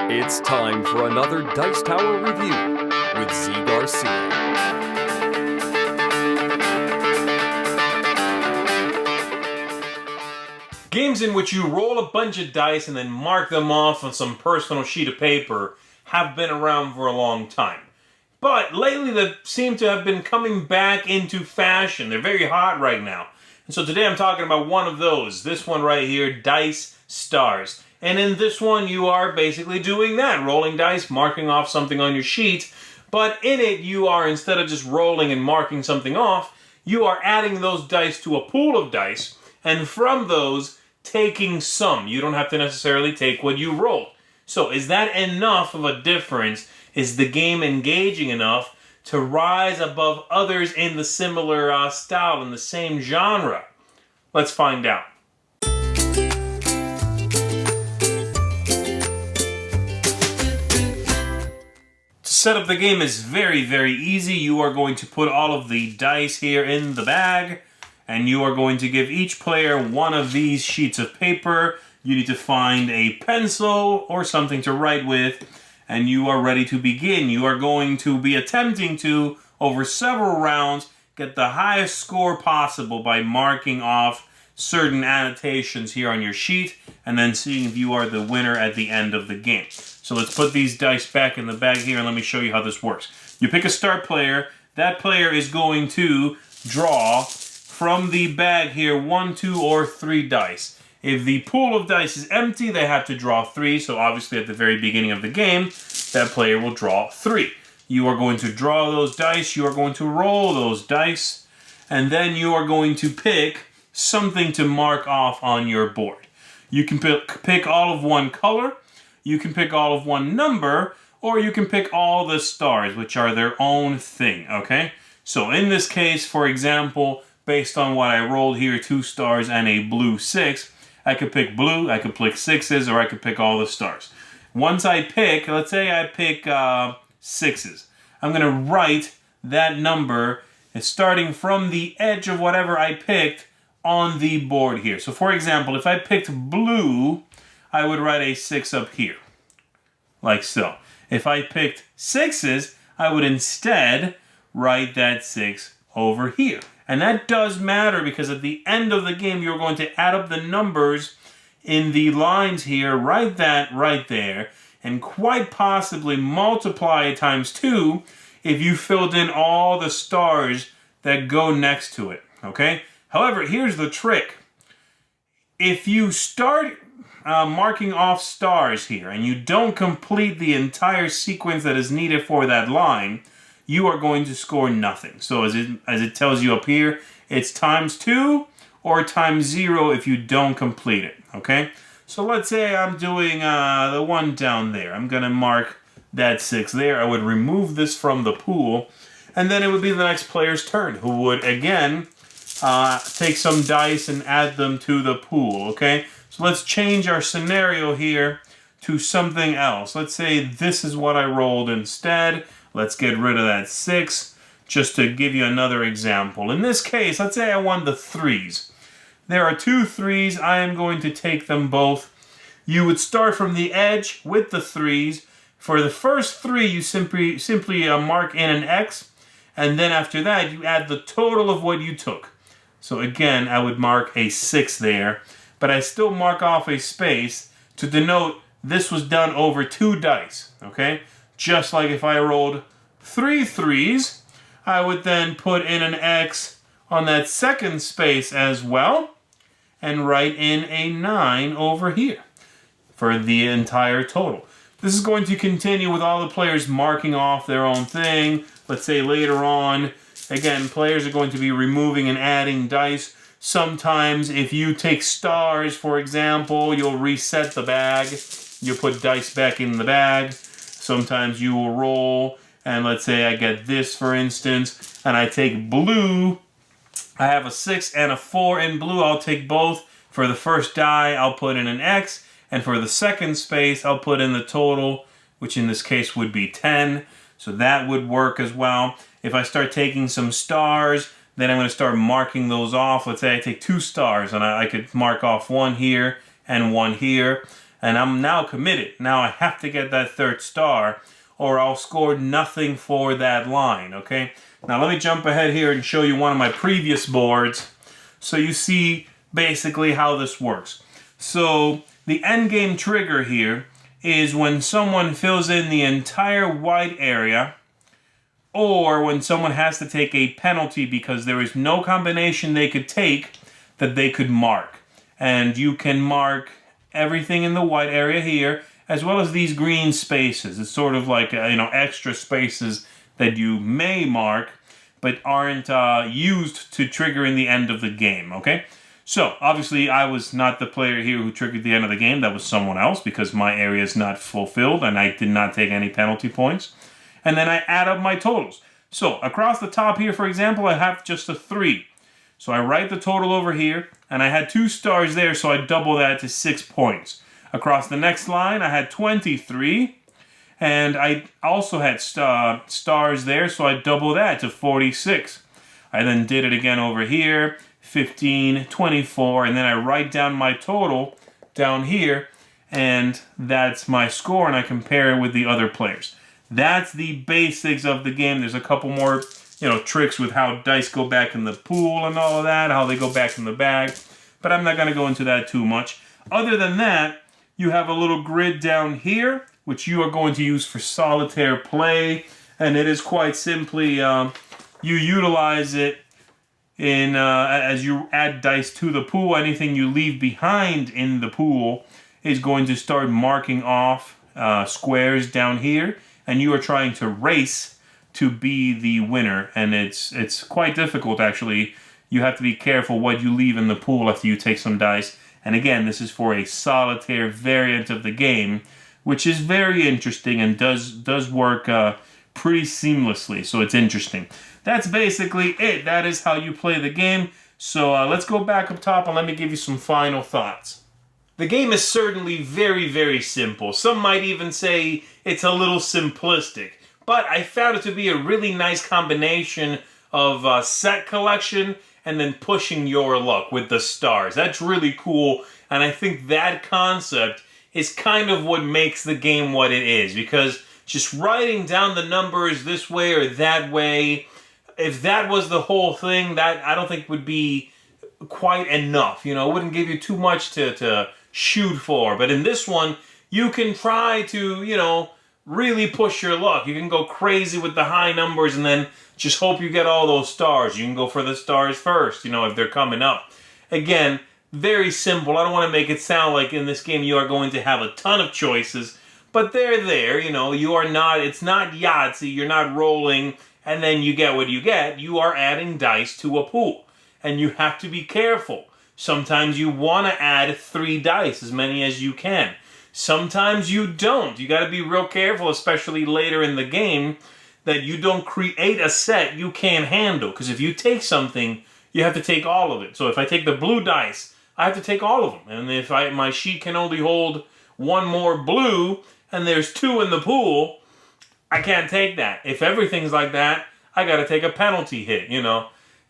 It's time for another Dice Tower review with Z. Garcia. Games in which you roll a bunch of dice and then mark them off on some personal sheet of paper have been around for a long time. But lately they seem to have been coming back into fashion. They're very hot right now. And so today I'm talking about one of those. This one right here, Dice Stars. And in this one you are basically doing that. Rolling dice, marking off something on your sheet. But in it you are, instead of just rolling and marking something off, you are adding those dice to a pool of dice. And from those, taking some. You don't have to necessarily take what you rolled. So is that enough of a difference? Is the game engaging enough to rise above others in the similar style, in the same genre? Let's find out. To set up the game is very, very easy. You are going to put all of the dice here in the bag, and you are going to give each player one of these sheets of paper. You need to find a pencil or something to write with, and you are ready to begin. You are going to be attempting to, over several rounds, get the highest score possible by marking off certain annotations here on your sheet, and then seeing if you are the winner at the end of the game. So let's put these dice back in the bag here, and let me show you how this works. You pick a start player. That player is going to draw from the bag here 1, 2, or 3 dice. If the pool of dice is empty, they have to draw 3. So obviously at the very beginning of the game, that player will draw 3. You are going to draw those dice. You are going to roll those dice. And then you are going to pick something to mark off on your board. You can pick all of one color. You can pick all of one number. Or you can pick all the stars, which are their own thing. Okay? So in this case, for example, based on what I rolled here, 2 stars and a blue 6, I could pick blue, I could pick 6s, or I could pick all the stars. Once I pick, let's say I pick 6s. I'm going to write that number starting from the edge of whatever I picked on the board here. So for example, if I picked blue, I would write a 6 up here, like so. If I picked 6s, I would instead write that 6 over here. And that does matter because at the end of the game, you're going to add up the numbers in the lines here, write that right there, and quite possibly multiply it times 2 if you filled in all the stars that go next to it, okay? However, here's the trick. If you start marking off stars here and you don't complete the entire sequence that is needed for that line, you are going to score nothing. So as it tells you up here, it's times 2 or times 0 if you don't complete it, okay? So let's say I'm doing the one down there. I'm going to mark that 6 there. I would remove this from the pool, and then it would be the next player's turn, who would, again, take some dice and add them to the pool, okay? So let's change our scenario here to something else. Let's say this is what I rolled instead. Let's get rid of that 6, just to give you another example. In this case, let's say I want the 3s. There are 2 3s. I am going to take them both. You would start from the edge with the 3s. For the first 3, you simply mark in an X, and then after that, you add the total of what you took. So again, I would mark a 6 there, but I still mark off a space to denote this was done over 2 dice, okay? Just like if I rolled 3 3s, I would then put in an X on that second space as well, and write in a 9 over here for the entire total. This is going to continue with all the players marking off their own thing. Let's say later on, again, players are going to be removing and adding dice. Sometimes if you take stars, for example, you'll reset the bag. You'll put dice back in the bag. Sometimes you will roll, and let's say I get this, for instance, and I take blue. I have a 6 and a 4 in blue. I'll take both. For the first die, I'll put in an X, and for the second space, I'll put in the total, which in this case would be 10. So that would work as well. If I start taking some stars, then I'm going to start marking those off. Let's say I take 2 stars, and I could mark off 1 here and 1 here. And I'm now committed. Now I have to get that 3rd star, or I'll score nothing for that line, okay? Now let me jump ahead here and show you one of my previous boards so you see basically how this works. So the endgame trigger here is when someone fills in the entire white area, or when someone has to take a penalty because there is no combination they could take that they could mark. And you can mark everything in the white area here, as well as these green spaces. It's sort of like extra spaces that you may mark, but aren't used to trigger in the end of the game, okay? So, obviously, I was not the player here who triggered the end of the game. That was someone else, because my area is not fulfilled, and I did not take any penalty points. And then I add up my totals. So, across the top here, for example, I have just a 3. So I write the total over here, and I had 2 stars there, so I double that to 6 points. Across the next line, I had 23, and I also had stars there, so I double that to 46. I then did it again over here, 15, 24, and then I write down my total down here, and that's my score, and I compare it with the other players. That's the basics of the game. There's a couple more tricks with how dice go back in the pool and all of that, how they go back in the bag. But I'm not going to go into that too much. Other than that, you have a little grid down here, which you are going to use for solitaire play. And it is quite simply, you utilize it in as you add dice to the pool. Anything you leave behind in the pool is going to start marking off squares down here. And you are trying to race to be the winner, and it's quite difficult actually. You have to be careful what you leave in the pool after you take some dice. And again, this is for a solitaire variant of the game, which is very interesting and does work pretty seamlessly, so it's interesting. That's basically it. That is how you play the game. So let's go back up top and let me give you some final thoughts. The game is certainly very, very simple. Some might even say it's a little simplistic. But I found it to be a really nice combination of set collection and then pushing your luck with the stars. That's really cool, and I think that concept is kind of what makes the game what it is, because just writing down the numbers this way or that way, if that was the whole thing, that I don't think would be quite enough. It wouldn't give you too much to shoot for. But in this one, you can try to, really push your luck. You can go crazy with the high numbers and then just hope you get all those stars. You can go for the stars first, if they're coming up. Again, very simple. I don't want to make it sound like in this game you are going to have a ton of choices, but they're there. You are not, it's not Yahtzee. You're not rolling and then you get what you get. You are adding dice to a pool, and you have to be careful. Sometimes you want to add 3 dice, as many as you can. Sometimes you don't. You got to be real careful, especially later in the game, that you don't create a set you can't handle. Because if you take something, you have to take all of it. So if I take the blue dice, I have to take all of them. And if my sheet can only hold 1 more blue, and there's 2 in the pool, I can't take that. If everything's like that, I got to take a penalty hit,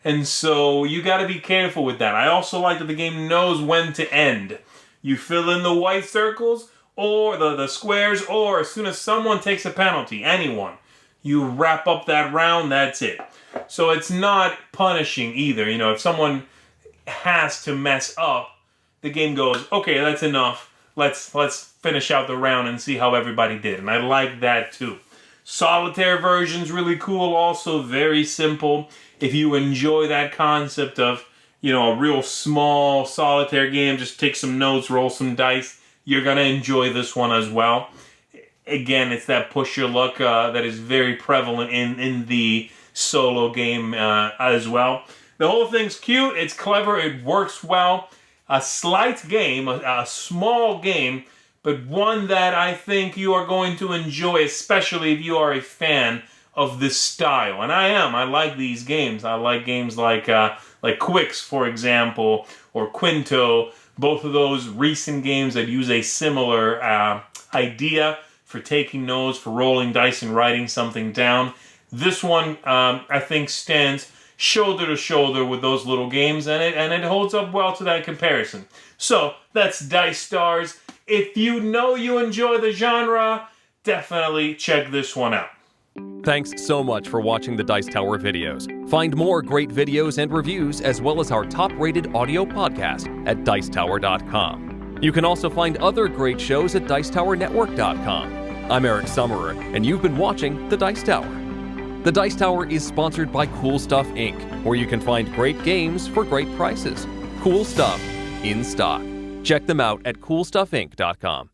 And so you got to be careful with that. I also like that the game knows when to end. You fill in the white circles or the squares, or as soon as someone takes a penalty, anyone, you wrap up that round, that's it. So it's not punishing either. If someone has to mess up, the game goes, okay, that's enough. Let's finish out the round and see how everybody did. And I like that too. Solitaire version's really cool, also very simple. If you enjoy that concept of a real small solitaire game, just take some notes, roll some dice, you're going to enjoy this one as well. Again, it's that push your luck that is very prevalent in the solo game as well. The whole thing's cute, it's clever, it works well. A slight game, a small game, but one that I think you are going to enjoy, especially if you are a fan of this style. And I am. I like these games. I like games like Quicks, for example, or Quinto. Both of those recent games that use a similar idea for taking notes, for rolling dice and writing something down. This one, I think, stands shoulder to shoulder with those little games, and it holds up well to that comparison. So that's Dice Stars. If you know you enjoy the genre, definitely check this one out. Thanks so much for watching the Dice Tower videos. Find more great videos and reviews as well as our top-rated audio podcast at Dicetower.com. You can also find other great shows at Dicetowernetwork.com. I'm Eric Summerer, and you've been watching The Dice Tower. The Dice Tower is sponsored by Cool Stuff Inc., where you can find great games for great prices. Cool stuff in stock. Check them out at CoolStuffInc.com.